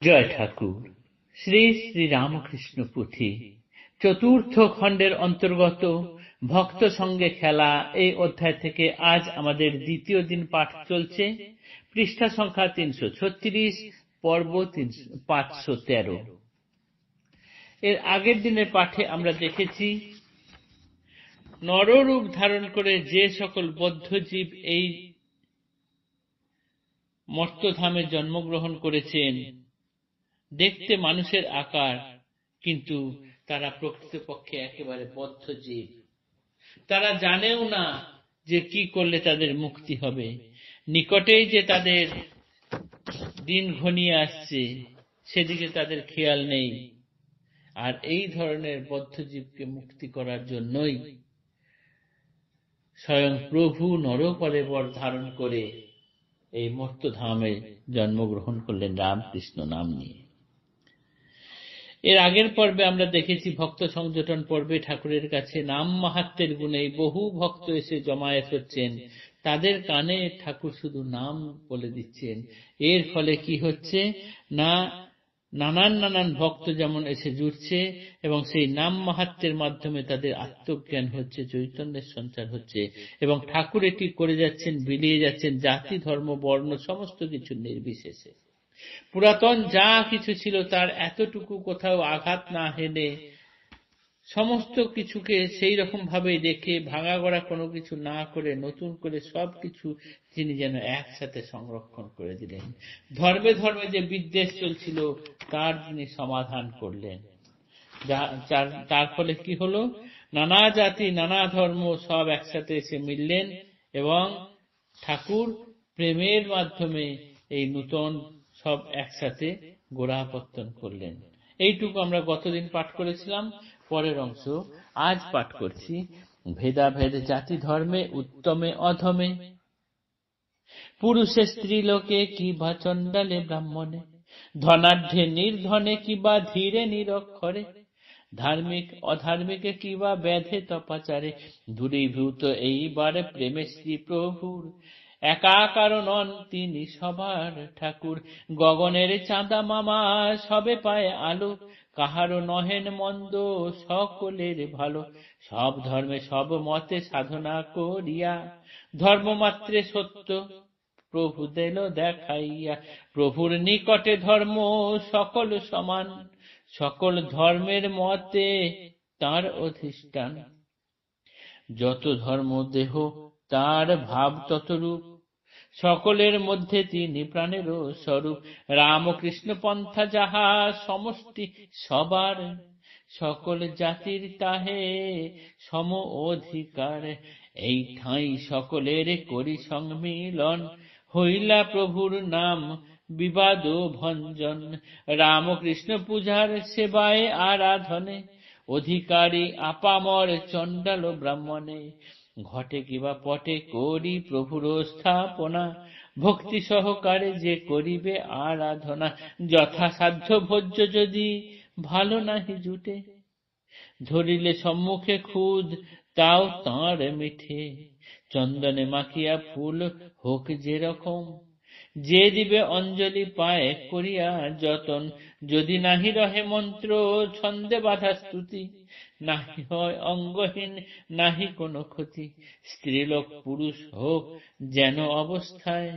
জয় ঠাকুর। শ্রী শ্রী রামকৃষ্ণ পুঁথি চতুর্থ খণ্ডের অন্তর্গত ভক্ত সঙ্গে খেলা এই অধ্যায় থেকে আজ আমাদের দ্বিতীয় দিন পাঠ চলছে। পৃষ্ঠা সংখ্যা 336, পর্ব 513। এর আগের দিনের পাঠে আমরা দেখেছি নররূপ ধারণ করে যে সকল বদ্ধজীব এই মর্ত্যধামে জন্মগ্রহণ করেছেন, দেখতে মানুষের আকার, কিন্তু তারা প্রকৃতপক্ষে একেবারে বদ্ধ জীব। তারা জানেও না যে কি করলে তাদের মুক্তি হবে। নিকটেই যে তাদের দিন ঘনিয়ে আসছে, সেদিকে তাদের খেয়াল নেই। আর এই ধরনের বদ্ধ জীবকে মুক্তি করার জন্যই স্বয়ং প্রভু নরকলেবর ধারণ করে এই মর্ত্যধামে জন্মগ্রহণ করলেন রামকৃষ্ণ নাম নিয়ে। এর আগের পর্বে আমরা দেখেছি ভক্ত সংযোজন পর্বে ঠাকুরের কাছে নাম মাহাত্ম্যের গুণে বহু ভক্ত এসে জমায়েত হচ্ছেন। তাদের কানে ঠাকুর শুধু নাম বলে দিচ্ছেন। এর ফলে কি হচ্ছে না, নানান ভক্ত যেমন এসে জুড়ছে এবং সেই নাম মাহাত্ম্যের মাধ্যমে তাদের আত্মজ্ঞান হচ্ছে, চৈতন্যের সঞ্চার হচ্ছে এবং ঠাকুর এটি করে যাচ্ছেন, বিলিয়ে যাচ্ছেন জাতি, ধর্ম, বর্ণ সমস্ত কিছু নির্বিশেষে। পুরাতন যা কিছু ছিল তার এতটুকু কোথাও আঘাত না হেনে সমস্ত কিছুকে সেই রকম ভাবেই রেখে ভাঙা গড়া কোনো কিছু না করে নতুন করে সবকিছু তিনি যেন একসাথে সংরক্ষণ করে দিলেন। ধর্মে ধর্মে যে বিদ্বেষ চলছিল তার তিনি সমাধান করলেন। তার ফলে কি হলো, নানা জাতি নানা ধর্ম সব একসাথে এসে মিললেন এবং ঠাকুর প্রেমের মাধ্যমে এই নূতন সব একসাথে গোড়াপত্তন করলেন। এইটুকু আমরা গতদিন পাঠ করেছিলাম। পরের অংশ আজ পাঠ করছি। ভেদাভেদ জাতি ধর্মে উত্তমে অধমে, পুরুষে স্ত্রীলোকে কিবা চণ্ডালে ব্রাহ্মণে, ধনাঢ্যে নির্ধনে কিবা ধীরে নিরক্ষরে, ধার্মিক অধার্মিকে কিবা ব্যাধে তপাচারে, দূরীভূত এইবারে প্রেমে শ্রী প্রভুর, একাকার নন তিনি সবার ঠাকুর, গগনের চাঁদা মামা সবে পায় আলো, কাহারও নহেন মন্দ সকলের ভালো, সব ধর্মে সব মতে সাধনা করিয়া, ধর্মমাত্রে সত্য প্রভু দিল দেখাইয়া, প্রভুর নিকটে ধর্ম সকল সমান, সকল ধর্মের মতে তার অধিষ্ঠান, যত ধর্ম দেহ তার ভাব ততরূপ, সকলের মধ্যে তিনি প্রাণেরও স্বরূপ, রামকৃষ্ণ পন্থা যাহা সমষ্টি সবার, সকল জাতির তাহে সম অধিকার, এই ঠাঁই সকলের করি সংমিলন, হইলা প্রভুর নাম বিবাদ ভঞ্জন, রামকৃষ্ণ পূজার সেবায় আরাধনে, অধিকারী আপামর চণ্ডাল ব্রাহ্মণে, ঘটে কিবা পটে করি প্রভুর স্থাপনা, ভক্তি সহকারে যে করিবে আরাধনা, যথাসাধ্য ভোজ্য যদি ভালো নাহি জুটে, ধরিলে সম্মুখে খুদ তাও তাঁর মিঠে, চন্দনে মাখিয়া ফুল হোক যেরকম, যে দিবে অঞ্জলি পায় করিয়া যতন, যদি নাহি রহে মন্ত্র ছন্দে বাধা স্তুতি, নাহি হয় অঙ্গহীন নাহি কোনো ক্ষতি, স্ত্রীলোক পুরুষ হোক যেন অবস্থায়,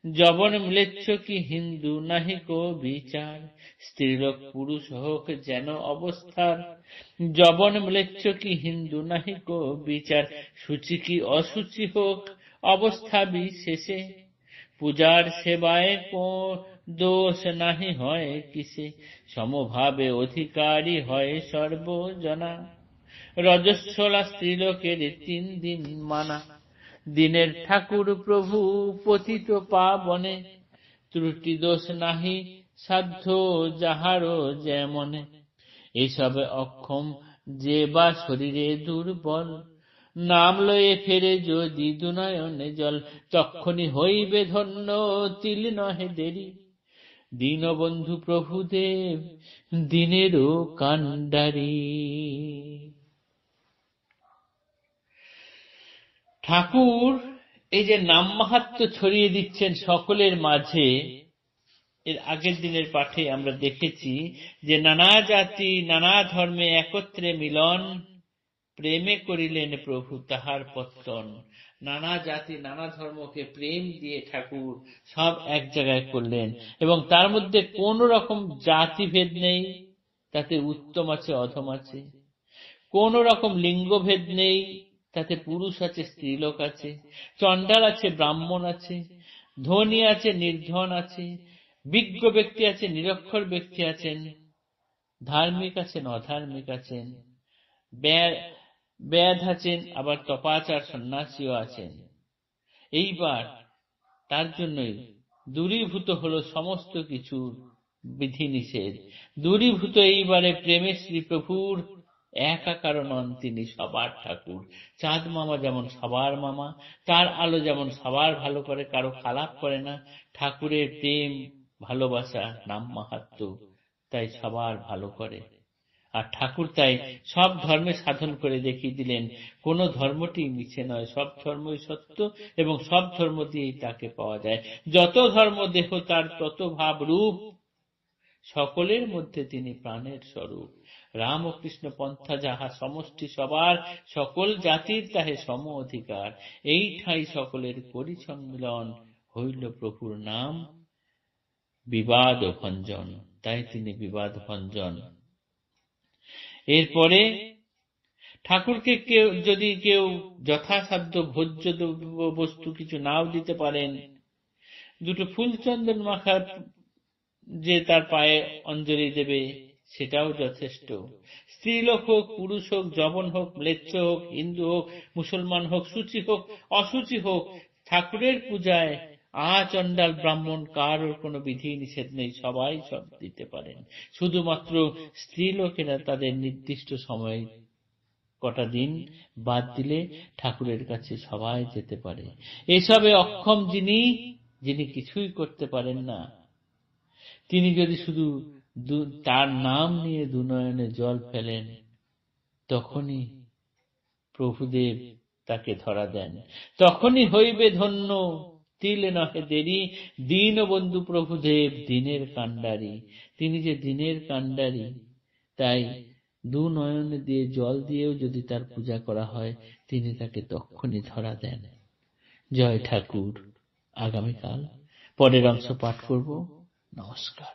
যবন ম্লেচ্ছ কি হিন্দু নাহি কো বিচার, স্ত্রীলোক পুরুষ হোক যেন অবস্থার, যবন ম্লেচ্ছ কি হিন্দু নাহি কো বিচার, সূচি কি অসুচি হোক অবস্থা বিশেষে, পূজার সেবায় কো দোষ নাহি হয় কিসে, সমভাবে অধিকারী হয় সর্বজনা, রজস্বলা স্ত্রীলোকের 3 দিন মানা, দিনের ঠাকুর প্রভু পতিত পাবনে, ত্রুটি দোষ নাহি সাধ্য যাহারও যেমনে, এসবে অক্ষম যে বা শরীরে দুর্বল, নাম লয়ে ফেরে যদি দুনয়নে জল, তক্ষণি হইবে ধন্য তিল নহে দেরি, দীনবন্ধু প্রভুদেব দিনেরও কান্ডারি। ঠাকুর এই যে নাম মাহাত্ম্য ছড়িয়ে দিচ্ছেন সকলের মাঝে, এর আগের দিনের পাঠে আমরা দেখেছি যে নানা জাতি নানা ধর্মে একত্রে মিলন, প্রেমে করিলেন প্রভু তাহার পত্তন। নানা জাতি নানা ধর্মকে প্রেম দিয়ে ঠাকুর সব এক জায়গায় করলেন, এবং তার মধ্যে কোন রকম জাতিভেদ নেই, তাতে উত্তম আছে অধম আছে। কোন রকম লিঙ্গভেদ নেই, তাতে পুরুষ আছে স্ত্রীলোক আছে, চণ্ডাল আছে ব্রাহ্মণ আছে, ধনী আছে নির্ধন আছে, বিজ্ঞ ব্যক্তি আছে নিরক্ষর ব্যক্তি আছেন, ধার্মিক আছেন অধার্মিক আছেন, ব্যাধ আছেন, আবার তপাচার সন্ন্যাসীও আছেন। এইবার তার জন্যই দূরীভূত হলো সমস্ত কিছুর বিধিনিষেধ। দূরীভূত এইবারে প্রেমে শ্রী প্রভুর একাকার নন, তিনি সবার ঠাকুর। চাঁদ মামা যেমন সবার মামা, তার আলো যেমন সবার ভালো করে, কারো খারাপ করে না। ঠাকুরের প্রেম ভালোবাসা নাম মাহাত্ম্য, তাই সবার ভালো করে। আর ঠাকুর তাই সব ধর্মে সাধন করে দেখিয়ে দিলেন কোন ধর্মটি মিছে নয়, সব ধর্মই সত্য এবং সব ধর্ম দিয়েই তাকে পাওয়া যায়। যত ধর্ম দেহ তার তত ভাব রূপ, সকলের মধ্যে তিনি প্রাণের স্বরূপ। রাম ও কৃষ্ণ পন্থা যাহা সমষ্টি সবার, সকল জাতির তাহে সম অধিকার। এই ঠাঁই সকলের করি সম্মিলন, হইল প্রভুর নাম বিবাদ ভঞ্জন। তাই তিনি বিবাদ ভঞ্জন। এরপরে ঠাকুরকে যদি কেউ যথাসাধ্য ভোজ্য বস্তু কিছু নাও দিতে পারেন, দুটো ফুল চন্দন মাখার যে তার পায়ে অঞ্জলি দেবে, সেটাও যথেষ্ট। স্ত্রীলোক হোক, পুরুষ হোক, যবন হোক, ম্লেচ্ছ হোক, হিন্দু হোক, মুসলমান হোক, সূচি হোক, অসুচি হোক, ঠাকুরের পূজায় চণ্ডাল ব্রাহ্মণ কারোর কোনো বিধি নিষেধ নেই, সবাই সব দিতে পারেন। শুধুমাত্র স্ত্রীলোকেরা তাদের নির্দিষ্ট সময় কটা দিন বাদ দিলে ঠাকুরের কাছে সবাই যেতে পারে। এসবে অক্ষম যিনি কিছুই করতে পারেন না, তিনি যদি শুধু তার নাম নিয়ে দুনয়নে জল ফেলেন, তখনই প্রভুদেব তাকে ধরা দেন, তখনই হইবে ধন্য। তিল নহে দেরি, দীনবন্ধু প্রভুদেব দিনের কাণ্ডারি। তিনি যে দিনের কাণ্ডারি, তাই দু নয়নে দিয়ে জল দিয়েও যদি তার পূজা করা হয়, তিনি তাকে তখনই ধরা দেন। জয় ঠাকুর। আগামীকাল পরের অংশ পাঠ করব। নমস্কার।